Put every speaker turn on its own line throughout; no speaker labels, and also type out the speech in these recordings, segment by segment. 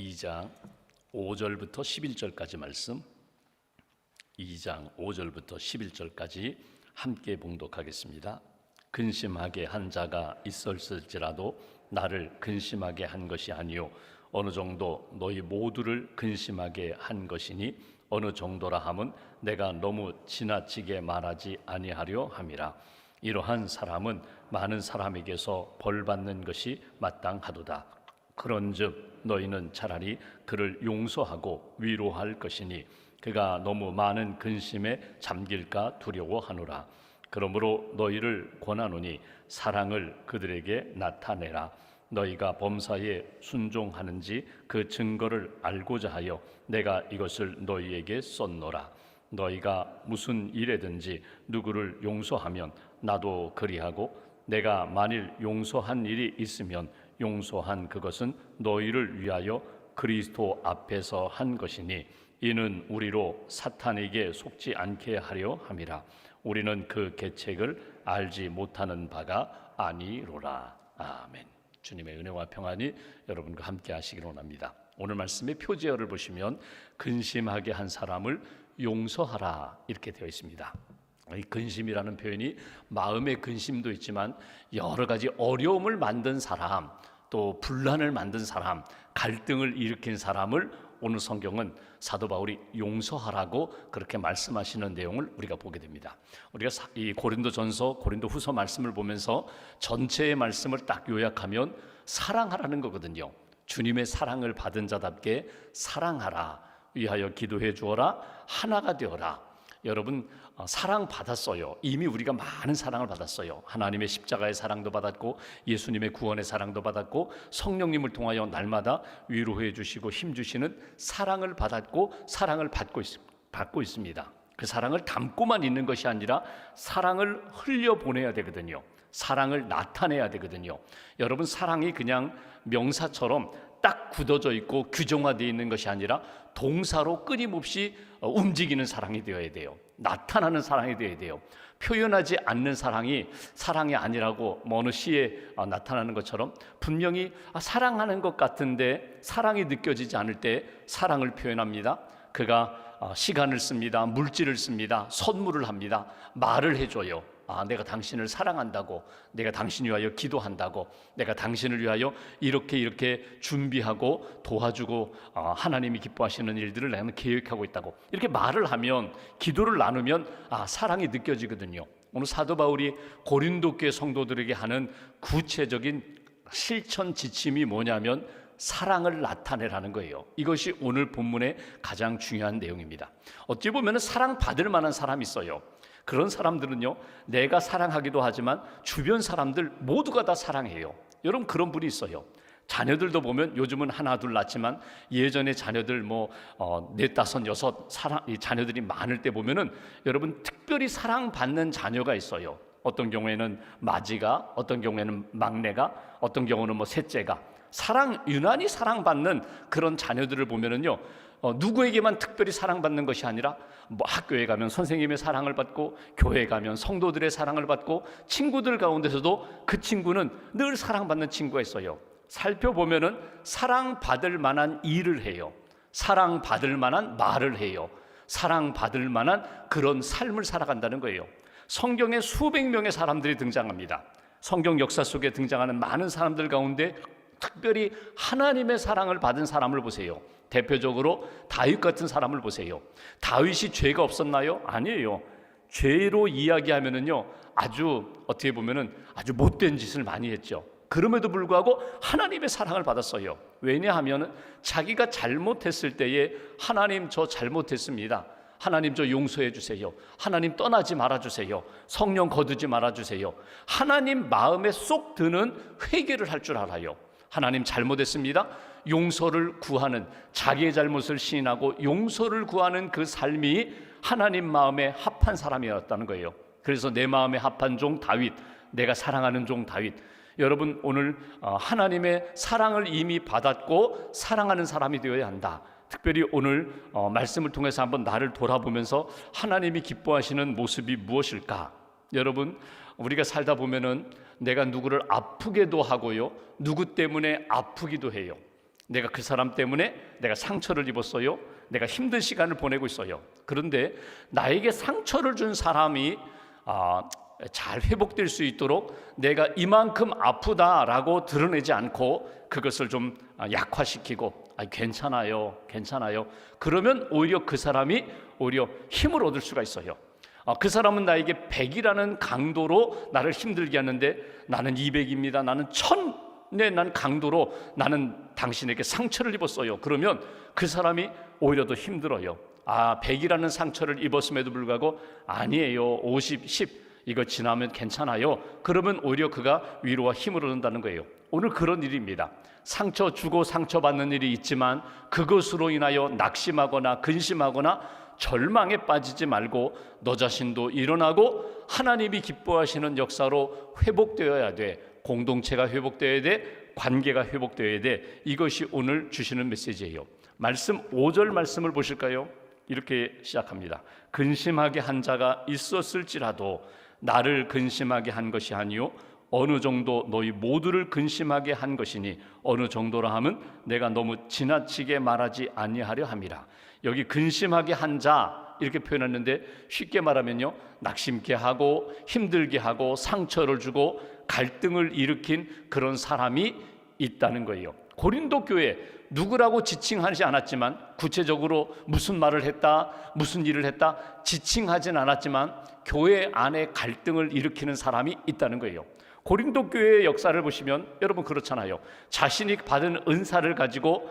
2장 5절부터 11절까지 말씀, 2장 5절부터 11절까지 함께 봉독하겠습니다. 근심하게 한 자가 있었을지라도 나를 근심하게 한 것이 아니요 어느 정도 너희 모두를 근심하게 한 것이니 어느 정도라 함은 내가 너무 지나치게 말하지 아니하려 함이라. 이러한 사람은 많은 사람에게서 벌받는 것이 마땅하도다. 그런즉 너희는 차라리 그를 용서하고 위로할 것이니 그가 너무 많은 근심에 잠길까 두려워하노라. 그러므로 너희를 권하노니 사랑을 그들에게 나타내라. 너희가 범사에 순종하는지 그 증거를 알고자 하여 내가 이것을 너희에게 썼노라. 너희가 무슨 일에든지 누구를 용서하면 나도 그리하고 내가 만일 용서한 일이 있으면 용서한 그것은 너희를 위하여 그리스도 앞에서 한 것이니 이는 우리로 사탄에게 속지 않게 하려 함이라. 우리는 그 계책을 알지 못하는 바가 아니로라. 아멘. 주님의 은혜와 평안이 여러분과 함께 하시기를 원합니다. 오늘 말씀의 표제어를 보시면 근심하게 한 사람을 용서하라 이렇게 되어 있습니다. 이 근심이라는 표현이 마음의 근심도 있지만 여러 가지 어려움을 만든 사람, 또 분란을 만든 사람, 갈등을 일으킨 사람을 오늘 성경은 사도 바울이 용서하라고 그렇게 말씀하시는 내용을 우리가 보게 됩니다. 우리가 이 고린도전서, 고린도후서 말씀을 보면서 전체의 말씀을 딱 요약하면 사랑하라는 거거든요. 주님의 사랑을 받은 자답게 사랑하라. 위하여 기도해 주어라. 하나가 되어라. 여러분 사랑 받았어요. 이미 우리가 많은 사랑을 받았어요. 하나님의 십자가의 사랑도 받았고 예수님의 구원의 사랑도 받았고 성령님을 통하여 날마다 위로해 주시고 힘 주시는 사랑을 받았고 사랑을 받고 있습니다. 그 사랑을 담고만 있는 것이 아니라 사랑을 흘려보내야 되거든요. 사랑을 나타내야 되거든요. 여러분 사랑이 그냥 명사처럼 딱 굳어져 있고 규정화되어 있는 것이 아니라 동사로 끊임없이 움직이는 사랑이 되어야 돼요. 나타나는 사랑이 되어야 돼요. 표현하지 않는 사랑이 사랑이 아니라고 어느 시에 나타나는 것처럼 분명히 사랑하는 것 같은데 사랑이 느껴지지 않을 때 사랑을 표현합니다. 그가 시간을 씁니다. 물질을 씁니다. 선물을 합니다. 말을 해줘요. 내가 당신을 사랑한다고, 내가 당신 위하여 기도한다고, 내가 당신을 위하여 이렇게 준비하고 도와주고 하나님이 기뻐하시는 일들을 나는 계획하고 있다고 이렇게 말을 하면, 기도를 나누면 사랑이 느껴지거든요. 오늘 사도 바울이 고린도 교회 성도들에게 하는 구체적인 실천 지침이 뭐냐면 사랑을 나타내라는 거예요. 이것이 오늘 본문의 가장 중요한 내용입니다. 어찌 보면 사랑받을 만한 사람이 있어요. 그런 사람들은요, 내가 사랑하기도 하지만 주변 사람들 모두가 다 사랑해요. 여러분 그런 분이 있어요. 자녀들도 보면 요즘은 하나 둘 낳지만 예전에 자녀들 넷 다섯 여섯 자녀들이 많을 때 보면은 여러분 특별히 사랑받는 자녀가 있어요. 어떤 경우에는 맏이가, 어떤 경우에는 막내가, 어떤 경우는 셋째가 유난히 사랑받는 그런 자녀들을 보면은요, 누구에게만 특별히 사랑받는 것이 아니라 학교에 가면 선생님의 사랑을 받고, 교회에 가면 성도들의 사랑을 받고, 친구들 가운데서도 그 친구는 늘 사랑받는 친구가 있어요. 살펴보면은 사랑받을 만한 일을 해요. 사랑받을 만한 말을 해요. 사랑받을 만한 그런 삶을 살아간다는 거예요. 성경에 수백 명의 사람들이 등장합니다. 성경 역사 속에 등장하는 많은 사람들 가운데 특별히 하나님의 사랑을 받은 사람을 보세요. 대표적으로 다윗 같은 사람을 보세요. 다윗이 죄가 없었나요? 아니에요. 죄로 이야기하면은요, 어떻게 보면은 아주 못된 짓을 많이 했죠. 그럼에도 불구하고 하나님의 사랑을 받았어요. 왜냐하면은 자기가 잘못했을 때에 하나님 저 잘못했습니다. 하나님 저 용서해 주세요. 하나님 떠나지 말아 주세요. 성령 거두지 말아 주세요. 하나님 마음에 쏙 드는 회개를 할 줄 알아요. 하나님 잘못했습니다. 용서를 구하는, 자기의 잘못을 시인하고 용서를 구하는 그 삶이 하나님 마음에 합한 사람이었다는 거예요. 그래서 내 마음에 합한 종 다윗, 내가 사랑하는 종 다윗. 여러분 오늘 하나님의 사랑을 이미 받았고 사랑하는 사람이 되어야 한다. 특별히 오늘 말씀을 통해서 한번 나를 돌아보면서 하나님이 기뻐하시는 모습이 무엇일까? 여러분 우리가 살다 보면은 내가 누구를 아프게도 하고요, 누구 때문에 아프기도 해요. 내가 그 사람 때문에 내가 상처를 입었어요. 내가 힘든 시간을 보내고 있어요. 그런데 나에게 상처를 준 사람이 잘 회복될 수 있도록 내가 이만큼 아프다라고 드러내지 않고 그것을 좀 약화시키고 괜찮아요. 그러면 오히려 그 사람이 오히려 힘을 얻을 수가 있어요. 그 사람은 나에게 100이라는 강도로 나를 힘들게 하는데 나는 200입니다. 나는 1000의 난 강도로 나는 당신에게 상처를 입었어요. 그러면 그 사람이 오히려 더 힘들어요. 100이라는 상처를 입었음에도 불구하고 아니에요. 50, 10 이거 지나면 괜찮아요. 그러면 오히려 그가 위로와 힘을 얻는다는 거예요. 오늘 그런 일입니다. 상처 주고 상처받는 일이 있지만 그것으로 인하여 낙심하거나 근심하거나 절망에 빠지지 말고 너 자신도 일어나고 하나님이 기뻐하시는 역사로 회복되어야 돼. 공동체가 회복되어야 돼. 관계가 회복되어야 돼. 이것이 오늘 주시는 메시지예요. 말씀 5절 말씀을 보실까요? 이렇게 시작합니다. 근심하게 한 자가 있었을지라도 나를 근심하게 한 것이 아니요 어느 정도 너희 모두를 근심하게 한 것이니 어느 정도라 하면 내가 너무 지나치게 말하지 아니하려 함이라. 여기 근심하게 한 자 이렇게 표현했는데 쉽게 말하면요 낙심케 하고 힘들게 하고 상처를 주고 갈등을 일으킨 그런 사람이 있다는 거예요. 고린도 교회 누구라고 지칭하지 않았지만 구체적으로 무슨 말을 했다 무슨 일을 했다 지칭하진 않았지만 교회 안에 갈등을 일으키는 사람이 있다는 거예요. 고린도 교회의 역사를 보시면 여러분 그렇잖아요. 자신이 받은 은사를 가지고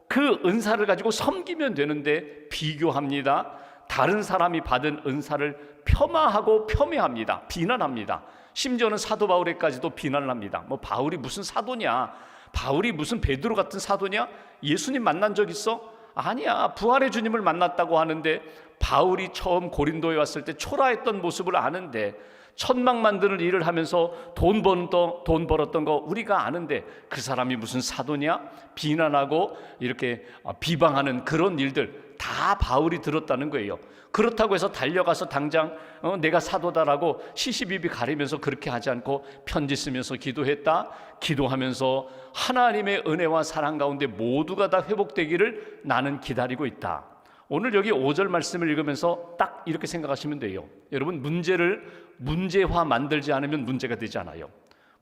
그 은사를 가지고 섬기면 되는데 비교합니다. 다른 사람이 받은 은사를 폄하하고 폄훼합니다. 비난합니다. 심지어는 사도 바울에까지도 비난을 합니다. 바울이 무슨 사도냐? 바울이 무슨 베드로 같은 사도냐? 예수님 만난 적 있어? 아니야. 부활의 주님을 만났다고 하는데 바울이 처음 고린도에 왔을 때 초라했던 모습을 아는데 천막 만드는 일을 하면서 돈 벌었던 거 우리가 아는데 그 사람이 무슨 사도냐? 비난하고 이렇게 비방하는 그런 일들 다 바울이 들었다는 거예요. 그렇다고 해서 달려가서 당장 내가 사도다라고 시시비비 가리면서 그렇게 하지 않고 편지 쓰면서 기도했다. 기도하면서 하나님의 은혜와 사랑 가운데 모두가 다 회복되기를 나는 기다리고 있다. 오늘 여기 5절 말씀을 읽으면서 딱 이렇게 생각하시면 돼요. 여러분 문제를 문제화 만들지 않으면 문제가 되지 않아요.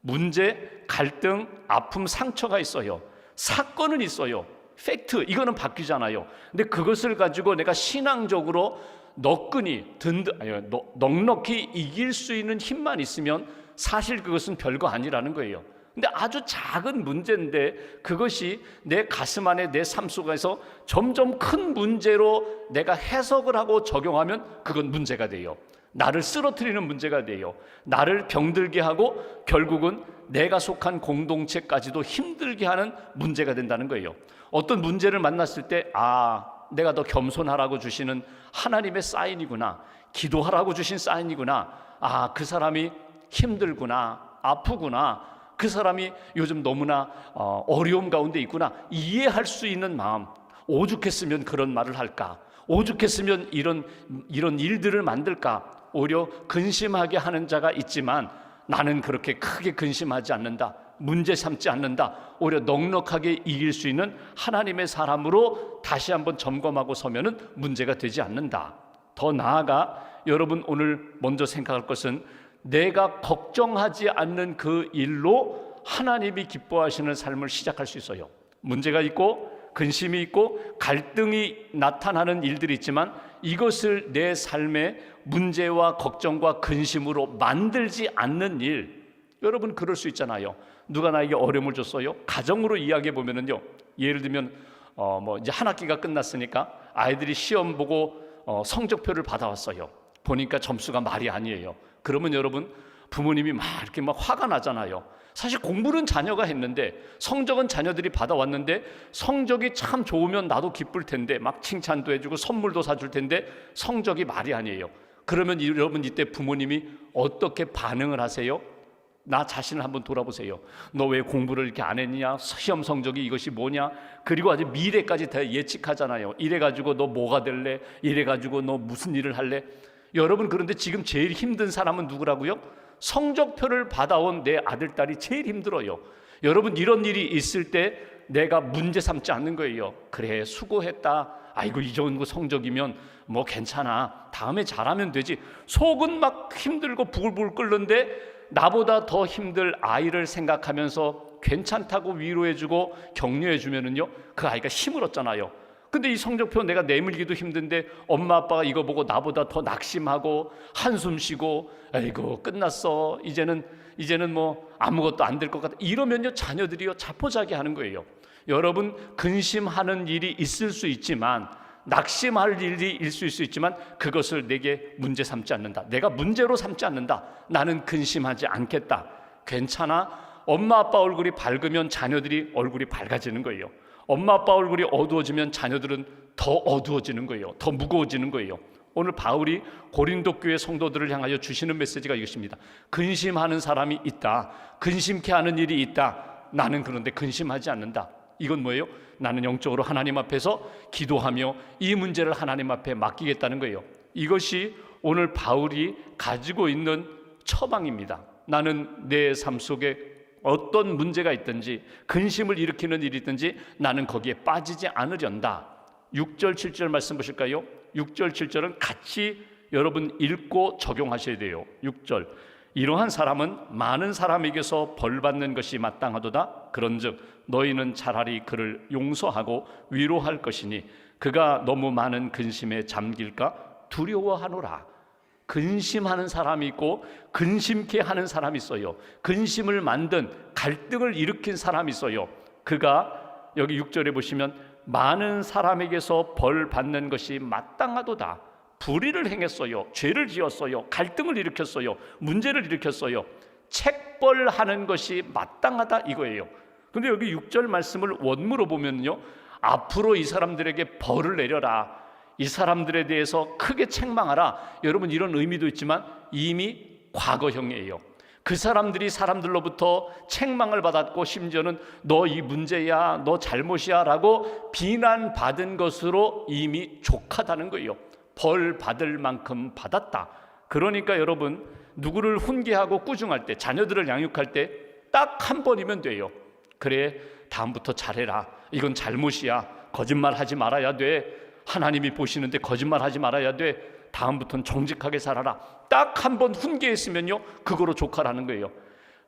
문제, 갈등, 아픔, 상처가 있어요. 사건은 있어요. 팩트, 이거는 바뀌잖아요. 근데 그것을 가지고 내가 신앙적으로 넉넉히 이길 수 있는 힘만 있으면 사실 그것은 별거 아니라는 거예요. 근데 아주 작은 문제인데 그것이 내 가슴 안에 내 삶 속에서 점점 큰 문제로 내가 해석을 하고 적용하면 그건 문제가 돼요. 나를 쓰러뜨리는 문제가 돼요. 나를 병들게 하고 결국은 내가 속한 공동체까지도 힘들게 하는 문제가 된다는 거예요. 어떤 문제를 만났을 때 내가 더 겸손하라고 주시는 하나님의 사인이구나. 기도하라고 주신 사인이구나. 그 사람이 힘들구나. 아프구나. 그 사람이 요즘 너무나 어려움 가운데 있구나. 이해할 수 있는 마음. 오죽했으면 그런 말을 할까? 오죽했으면 이런 일들을 만들까? 오히려 근심하게 하는 자가 있지만 나는 그렇게 크게 근심하지 않는다. 문제 삼지 않는다. 오히려 넉넉하게 이길 수 있는 하나님의 사람으로 다시 한번 점검하고 서면은 문제가 되지 않는다. 더 나아가 여러분 오늘 먼저 생각할 것은 내가 걱정하지 않는 그 일로 하나님이 기뻐하시는 삶을 시작할 수 있어요. 문제가 있고 근심이 있고 갈등이 나타나는 일들이 있지만 이것을 내 삶의 문제와 걱정과 근심으로 만들지 않는 일. 여러분 그럴 수 있잖아요. 누가 나에게 어려움을 줬어요? 가정으로 이야기해 보면은요. 예를 들면 이제 한 학기가 끝났으니까 아이들이 시험 보고 성적표를 받아왔어요. 보니까 점수가 말이 아니에요. 그러면 여러분 부모님이 이렇게 화가 나잖아요. 사실 공부는 자녀가 했는데 성적은 자녀들이 받아왔는데 성적이 참 좋으면 나도 기쁠 텐데 막 칭찬도 해주고 선물도 사줄 텐데 성적이 말이 아니에요. 그러면 여러분 이때 부모님이 어떻게 반응을 하세요? 나 자신을 한번 돌아보세요. 너 왜 공부를 이렇게 안 했냐? 시험 성적이 이것이 뭐냐? 그리고 아주 미래까지 다 예측하잖아요. 이래가지고 너 뭐가 될래? 이래가지고 너 무슨 일을 할래? 여러분 그런데 지금 제일 힘든 사람은 누구라고요? 성적표를 받아온 내 아들, 딸이 제일 힘들어요. 여러분 이런 일이 있을 때 내가 문제 삼지 않는 거예요. 그래, 수고했다. 아이고, 이 정도 성적이면 뭐 괜찮아. 다음에 잘하면 되지. 속은 막 힘들고 부글부글 끓는데 나보다 더 힘들 아이를 생각하면서 괜찮다고 위로해주고 격려해주면은요, 그 아이가 힘을 얻잖아요. 근데 이 성적표 내가 내밀기도 힘든데 엄마 아빠가 이거 보고 나보다 더 낙심하고 한숨 쉬고 아이고 끝났어, 이제는 뭐 아무것도 안 될 것 같아, 이러면요 자녀들이요 자포자기하는 거예요. 여러분, 근심하는 일이 있을 수 있지만, 낙심할 일이 있을 수 있지만 그것을 내게 문제 삼지 않는다. 내가 문제로 삼지 않는다. 나는 근심하지 않겠다. 괜찮아. 엄마 아빠 얼굴이 밝으면 자녀들이 얼굴이 밝아지는 거예요. 엄마 아빠 얼굴이 어두워지면 자녀들은 더 어두워지는 거예요. 더 무거워지는 거예요. 오늘 바울이 고린도 교회 성도들을 향하여 주시는 메시지가 이것입니다. 근심하는 사람이 있다. 근심케 하는 일이 있다. 나는 그런데 근심하지 않는다. 이건 뭐예요? 나는 영적으로 하나님 앞에서 기도하며 이 문제를 하나님 앞에 맡기겠다는 거예요. 이것이 오늘 바울이 가지고 있는 처방입니다. 나는 내 삶 속에 어떤 문제가 있든지 근심을 일으키는 일이 있든지 나는 거기에 빠지지 않으련다. 6절 7절 말씀 보실까요? 6절 7절은 같이 여러분 읽고 적용하셔야 돼요. 6절, 이러한 사람은 많은 사람에게서 벌받는 것이 마땅하도다. 그런즉 너희는 차라리 그를 용서하고 위로할 것이니 그가 너무 많은 근심에 잠길까 두려워하노라. 근심하는 사람이 있고 근심케 하는 사람이 있어요. 근심을 만든, 갈등을 일으킨 사람이 있어요. 그가 여기 6절에 보시면 많은 사람에게서 벌 받는 것이 마땅하도다. 불의를 행했어요. 죄를 지었어요. 갈등을 일으켰어요. 문제를 일으켰어요. 책벌하는 것이 마땅하다 이거예요. 근데 여기 6절 말씀을 원문으로 보면요, 앞으로 이 사람들에게 벌을 내려라, 이 사람들에 대해서 크게 책망하라, 여러분 이런 의미도 있지만 이미 과거형이에요. 그 사람들이 사람들로부터 책망을 받았고 심지어는 너 이 문제야, 너 잘못이야 라고 비난받은 것으로 이미 족하다는 거예요. 벌 받을 만큼 받았다. 그러니까 여러분, 누구를 훈계하고 꾸중할 때, 자녀들을 양육할 때 딱 한 번이면 돼요. 그래, 다음부터 잘해라. 이건 잘못이야. 거짓말하지 말아야 돼. 하나님이 보시는데 거짓말하지 말아야 돼. 다음부터는 정직하게 살아라. 딱 한 번 훈계했으면요, 그거로 족하라는 거예요.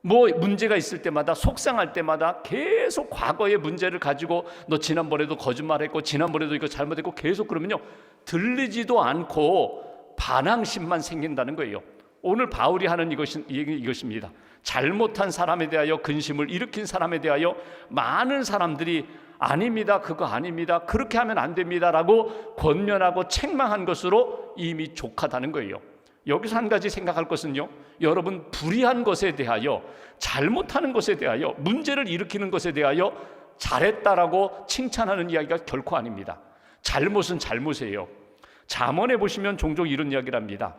뭐 문제가 있을 때마다, 속상할 때마다 계속 과거의 문제를 가지고 너 지난번에도 거짓말했고 지난번에도 이거 잘못했고 계속 그러면요, 들리지도 않고 반항심만 생긴다는 거예요. 오늘 바울이 하는 이것입니다. 잘못한 사람에 대하여, 근심을 일으킨 사람에 대하여 많은 사람들이 아닙니다, 그거 아닙니다, 그렇게 하면 안 됩니다 라고 권면하고 책망한 것으로 이미 족하다는 거예요. 여기서 한 가지 생각할 것은요, 여러분 불의한 것에 대하여, 잘못하는 것에 대하여, 문제를 일으키는 것에 대하여 잘했다라고 칭찬하는 이야기가 결코 아닙니다. 잘못은 잘못이에요. 잠언에 보시면 종종 이런 이야기를 합니다.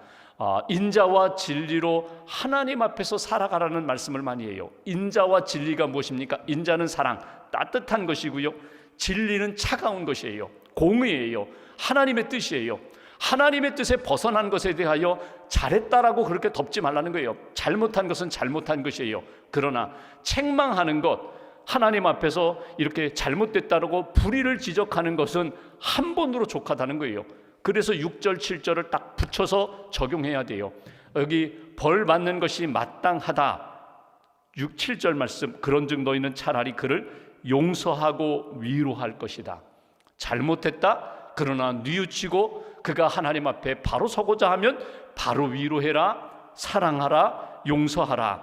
인자와 진리로 하나님 앞에서 살아가라는 말씀을 많이 해요. 인자와 진리가 무엇입니까? 인자는 사랑, 따뜻한 것이고요, 진리는 차가운 것이에요. 공의예요. 하나님의 뜻이에요. 하나님의 뜻에 벗어난 것에 대하여 잘했다라고 그렇게 덮지 말라는 거예요. 잘못한 것은 잘못한 것이에요. 그러나 책망하는 것, 하나님 앞에서 이렇게 잘못됐다라고 불의를 지적하는 것은 한 번으로 족하다는 거예요. 그래서 6절 7절을 딱 붙여서 적용해야 돼요. 여기 벌 받는 것이 마땅하다, 6, 7절 말씀, 그런즉 너희는 차라리 그를 용서하고 위로할 것이다. 잘못했다, 그러나 뉘우치고 그가 하나님 앞에 바로 서고자 하면 바로 위로해라, 사랑하라, 용서하라.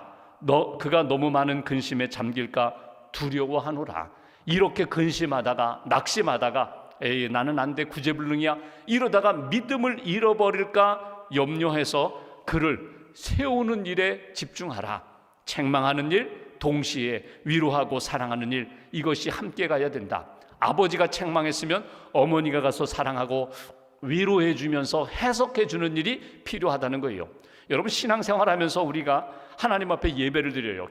그가 너무 많은 근심에 잠길까 두려워하노라. 이렇게 근심하다가 낙심하다가 에이 나는 안 돼, 구제불능이야, 이러다가 믿음을 잃어버릴까 염려해서 그를 세우는 일에 집중하라. 책망하는 일, 동시에 위로하고 사랑하는 일, 이것이 함께 가야 된다. 아버지가 책망했으면 어머니가 가서 사랑하고 위로해 주면서 해석해 주는 일이 필요하다는 거예요. 여러분, 신앙생활하면서 우리가 하나님 앞에 예배를 드려요.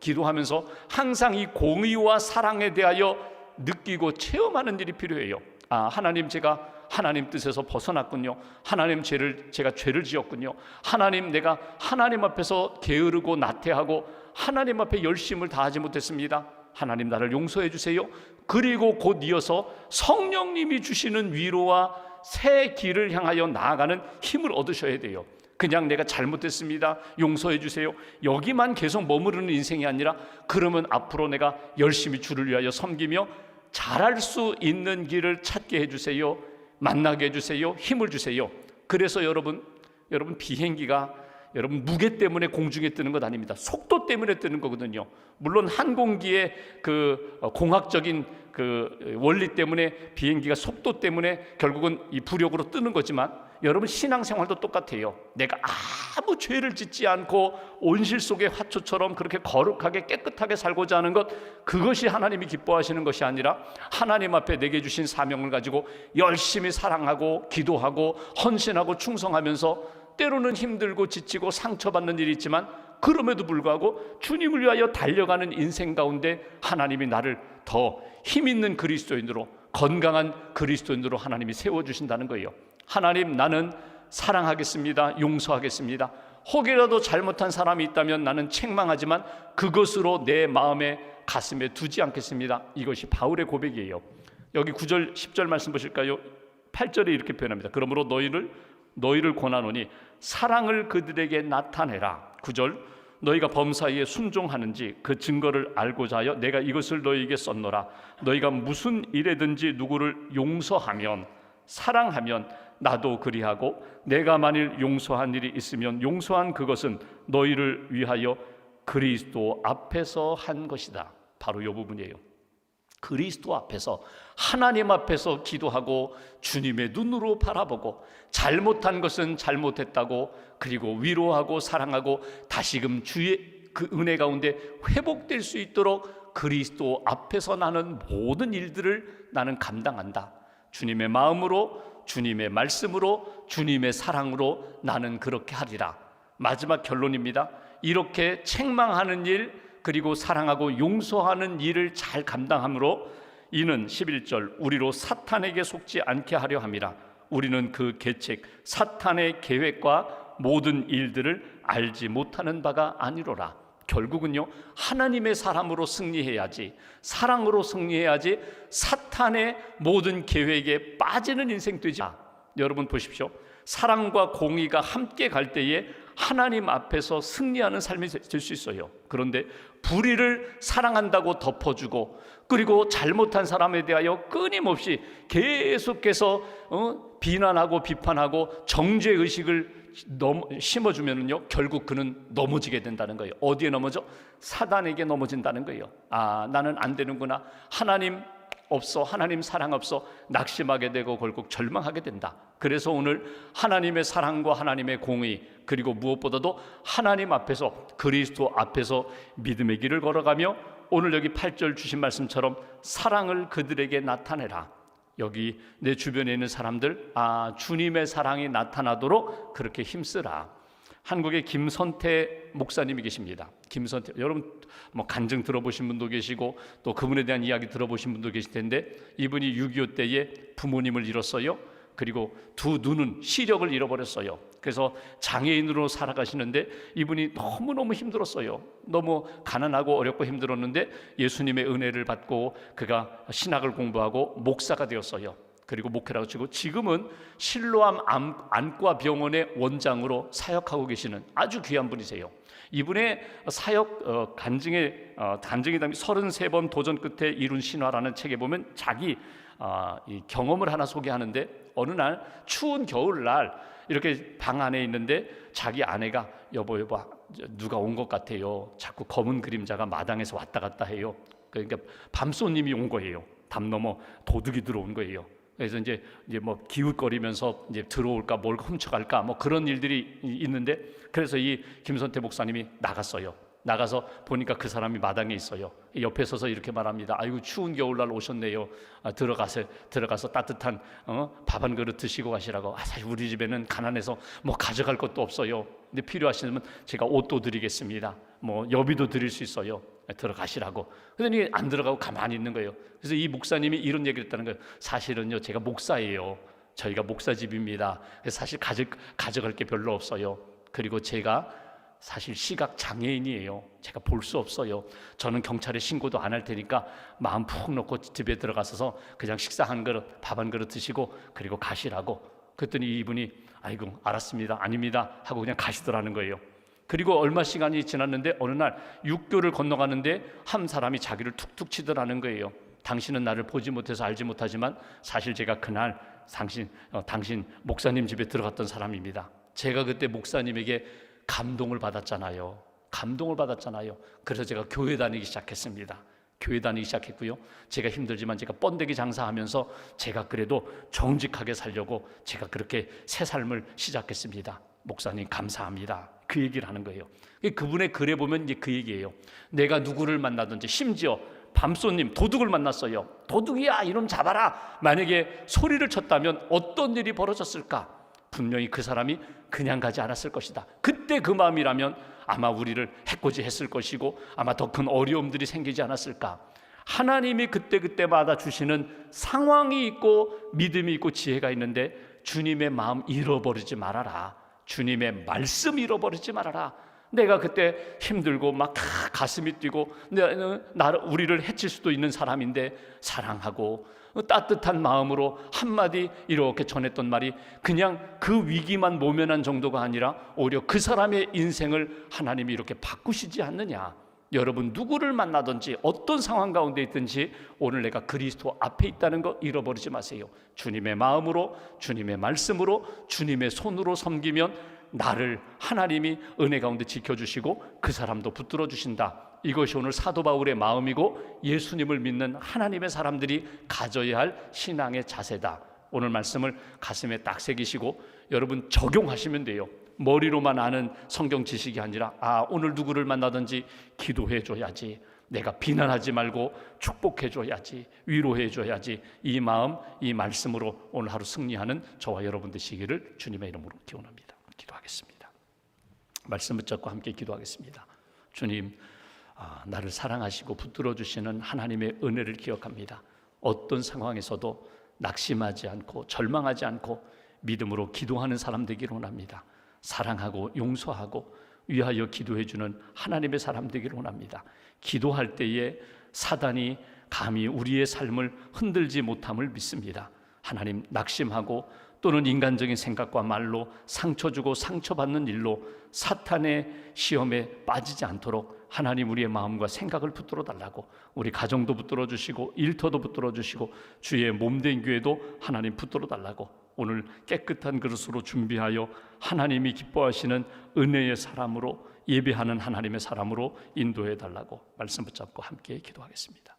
기도하면서 항상 이 공의와 사랑에 대하여 느끼고 체험하는 일이 필요해요. 하나님, 제가 하나님 뜻에서 벗어났군요. 하나님, 제가 죄를 지었군요. 하나님, 내가 하나님 앞에서 게으르고 나태하고 하나님 앞에 열심을 다하지 못했습니다. 하나님 나를 용서해 주세요. 그리고 곧 이어서 성령님이 주시는 위로와 새 길을 향하여 나아가는 힘을 얻으셔야 돼요. 그냥 내가 잘못했습니다, 용서해 주세요, 여기만 계속 머무르는 인생이 아니라, 그러면 앞으로 내가 열심히 주를 위하여 섬기며 잘할 수 있는 길을 찾게 해주세요, 만나게 해주세요, 힘을 주세요. 그래서 여러분 비행기가 여러분 무게 때문에 공중에 뜨는 것 아닙니다. 속도 때문에 뜨는 거거든요. 물론 항공기의 그 공학적인 그 원리 때문에 비행기가 속도 때문에 결국은 이 부력으로 뜨는 거지만, 여러분 신앙생활도 똑같아요. 내가 아무 죄를 짓지 않고 온실 속의 화초처럼 그렇게 거룩하게 깨끗하게 살고자 하는 것, 그것이 하나님이 기뻐하시는 것이 아니라, 하나님 앞에 내게 주신 사명을 가지고 열심히 사랑하고 기도하고 헌신하고 충성하면서 때로는 힘들고 지치고 상처받는 일이 있지만, 그럼에도 불구하고 주님을 위하여 달려가는 인생 가운데 하나님이 나를 더 힘있는 그리스도인으로, 건강한 그리스도인으로 하나님이 세워주신다는 거예요. 하나님, 나는 사랑하겠습니다, 용서하겠습니다. 혹이라도 잘못한 사람이 있다면 나는 책망하지만 그것으로 내 마음에 가슴에 두지 않겠습니다. 이것이 바울의 고백이에요. 여기 9절 10절 말씀 보실까요? 8절에 이렇게 표현합니다. 그러므로 너희를 권하노니 사랑을 그들에게 나타내라. 9절, 너희가 범사에 순종하는지 그 증거를 알고자 하여 내가 이것을 너희에게 썼노라. 너희가 무슨 일에든지 누구를 용서하면, 사랑하면 나도 그리하고, 내가 만일 용서한 일이 있으면 용서한 그것은 너희를 위하여 그리스도 앞에서 한 것이다. 바로 이 부분이에요. 그리스도 앞에서, 하나님 앞에서 기도하고 주님의 눈으로 바라보고, 잘못한 것은 잘못했다고, 그리고 위로하고 사랑하고 다시금 주의 그 은혜 가운데 회복될 수 있도록 그리스도 앞에서 나는 모든 일들을 나는 감당한다. 주님의 마음으로, 주님의 말씀으로, 주님의 사랑으로 나는 그렇게 하리라. 마지막 결론입니다. 이렇게 책망하는 일, 그리고 사랑하고 용서하는 일을 잘 감당함으로 이는 11절, 우리로 사탄에게 속지 않게 하려 함이라. 우리는 그 계책, 사탄의 계획과 모든 일들을 알지 못하는 바가 아니로라. 결국은요, 하나님의 사람으로 승리해야지, 사랑으로 승리해야지 사탄의 모든 계획에 빠지는 인생 되지. 여러분 보십시오. 사랑과 공의가 함께 갈 때에 하나님 앞에서 승리하는 삶이 될 수 있어요. 그런데 불의를 사랑한다고 덮어주고, 그리고 잘못한 사람에 대하여 끊임없이 계속해서 비난하고 비판하고 정죄의식을 심어주면요, 결국 그는 넘어지게 된다는 거예요. 어디에 넘어져? 사단에게 넘어진다는 거예요. 아, 나는 안 되는구나, 하나님 없어, 하나님 사랑 없어, 낙심하게 되고 결국 절망하게 된다. 그래서 오늘 하나님의 사랑과 하나님의 공의, 그리고 무엇보다도 하나님 앞에서, 그리스도 앞에서 믿음의 길을 걸어가며, 오늘 여기 8절 주신 말씀처럼 사랑을 그들에게 나타내라. 여기 내 주변에 있는 사람들, 아, 주님의 사랑이 나타나도록 그렇게 힘쓰라. 한국에 김선태 목사님이 계십니다. 김선태, 여러분 뭐 간증 들어보신 분도 계시고 또 그분에 대한 이야기 들어보신 분도 계실 텐데, 이분이 6.25 때에 부모님을 잃었어요. 그리고 두 눈은 시력을 잃어버렸어요. 그래서 장애인으로 살아가시는데 이분이 너무너무 힘들었어요. 너무 가난하고 어렵고 힘들었는데 예수님의 은혜를 받고 그가 신학을 공부하고 목사가 되었어요. 그리고 목회라고 치고 지금은 실로암 안과 병원의 원장으로 사역하고 계시는 아주 귀한 분이세요. 이분의 사역 간증이 33번 도전 끝에 이룬 신화라는 책에 보면 자기 이 경험을 하나 소개하는데, 어느 날 추운 겨울날 이렇게 방 안에 있는데 자기 아내가 여보 누가 온 것 같아요. 자꾸 검은 그림자가 마당에서 왔다 갔다 해요. 그러니까 밤손님이 온 거예요. 담 넘어 도둑이 들어온 거예요. 그래서 이제 뭐 기웃거리면서 이제 들어올까 뭘 훔쳐갈까 뭐 그런 일들이 있는데, 그래서 이 김선태 목사님이 나갔어요. 나가서 보니까 그 사람이 마당에 있어요. 옆에 서서 이렇게 말합니다. 아이고, 추운 겨울날 오셨네요. 들어가서 따뜻한 밥 한 그릇 드시고 가시라고. 사실 우리 집에는 가난해서 뭐 가져갈 것도 없어요. 근데 필요하시면 제가 옷도 드리겠습니다. 뭐 여비도 드릴 수 있어요. 들어가시라고. 그러더니 안 들어가고 가만히 있는 거예요. 그래서 이 목사님이 이런 얘기를 했다는 거예요. 사실은요, 제가 목사예요. 저희가 목사집입니다. 그래서 사실 가져갈 게 별로 없어요. 그리고 제가 사실 시각 장애인이에요. 제가 볼 수 없어요. 저는 경찰에 신고도 안 할 테니까 마음 푹 놓고 집에 들어가서 그냥 식사 한 그릇, 밥 한 그릇 드시고 그리고 가시라고. 그랬더니 이분이 아이고 알았습니다, 아닙니다 하고 그냥 가시더라는 거예요. 그리고 얼마 시간이 지났는데 어느 날 육교를 건너가는데 한 사람이 자기를 툭툭 치더라는 거예요. 당신은 나를 보지 못해서 알지 못하지만 사실 제가 그날 당신 목사님 집에 들어갔던 사람입니다. 제가 그때 목사님에게 감동을 받았잖아요. 그래서 제가 교회 다니기 시작했습니다. 교회 다니기 시작했고요. 제가 힘들지만 제가 번데기 장사하면서 제가 그래도 정직하게 살려고 제가 그렇게 새 삶을 시작했습니다. 목사님 감사합니다. 그 얘기를 하는 거예요. 그분의 글에 보면 이제 그 얘기예요. 내가 누구를 만나든지, 심지어 밤손님 도둑을 만났어요. 도둑이야 이놈 잡아라. 만약에 소리를 쳤다면 어떤 일이 벌어졌을까? 분명히 그 사람이 그냥 가지 않았을 것이다. 그때 그 마음이라면 아마 우리를 해코지했을 것이고 아마 더 큰 어려움들이 생기지 않았을까. 하나님이 그때그때마다 주시는 상황이 있고 믿음이 있고 지혜가 있는데 주님의 마음 잃어버리지 말아라. 주님의 말씀 잃어버리지 말아라. 내가 그때 힘들고 막 가슴이 뛰고 우리를 해칠 수도 있는 사람인데 사랑하고 따뜻한 마음으로 한마디 이렇게 전했던 말이 그냥 그 위기만 모면한 정도가 아니라 오히려 그 사람의 인생을 하나님이 이렇게 바꾸시지 않느냐. 여러분 누구를 만나든지 어떤 상황 가운데 있든지 오늘 내가 그리스도 앞에 있다는 거 잃어버리지 마세요. 주님의 마음으로, 주님의 말씀으로, 주님의 손으로 섬기면 나를 하나님이 은혜 가운데 지켜주시고 그 사람도 붙들어 주신다. 이것이 오늘 사도 바울의 마음이고 예수님을 믿는 하나님의 사람들이 가져야 할 신앙의 자세다. 오늘 말씀을 가슴에 딱 새기시고 여러분 적용하시면 돼요. 머리로만 아는 성경 지식이 아니라 오늘 누구를 만나든지 기도해 줘야지, 내가 비난하지 말고 축복해 줘야지, 위로해 줘야지, 이 마음, 이 말씀으로 오늘 하루 승리하는 저와 여러분 되시기를 주님의 이름으로 기원합니다. 기도하겠습니다. 말씀 붙잡고 함께 기도하겠습니다. 주님, 나를 사랑하시고 붙들어 주시는 하나님의 은혜를 기억합니다. 어떤 상황에서도 낙심하지 않고 절망하지 않고 믿음으로 기도하는 사람 되기를 원합니다. 사랑하고 용서하고 위하여 기도해 주는 하나님의 사람 되기를 원합니다. 기도할 때에 사단이 감히 우리의 삶을 흔들지 못함을 믿습니다. 하나님, 낙심하고 또는 인간적인 생각과 말로 상처 주고 상처받는 일로 사탄의 시험에 빠지지 않도록 하나님 우리의 마음과 생각을 붙들어 달라고, 우리 가정도 붙들어 주시고 일터도 붙들어 주시고 주의 몸된 교회도 하나님 붙들어 달라고, 오늘 깨끗한 그릇으로 준비하여 하나님이 기뻐하시는 은혜의 사람으로 예배하는 하나님의 사람으로 인도해 달라고 말씀 붙잡고 함께 기도하겠습니다.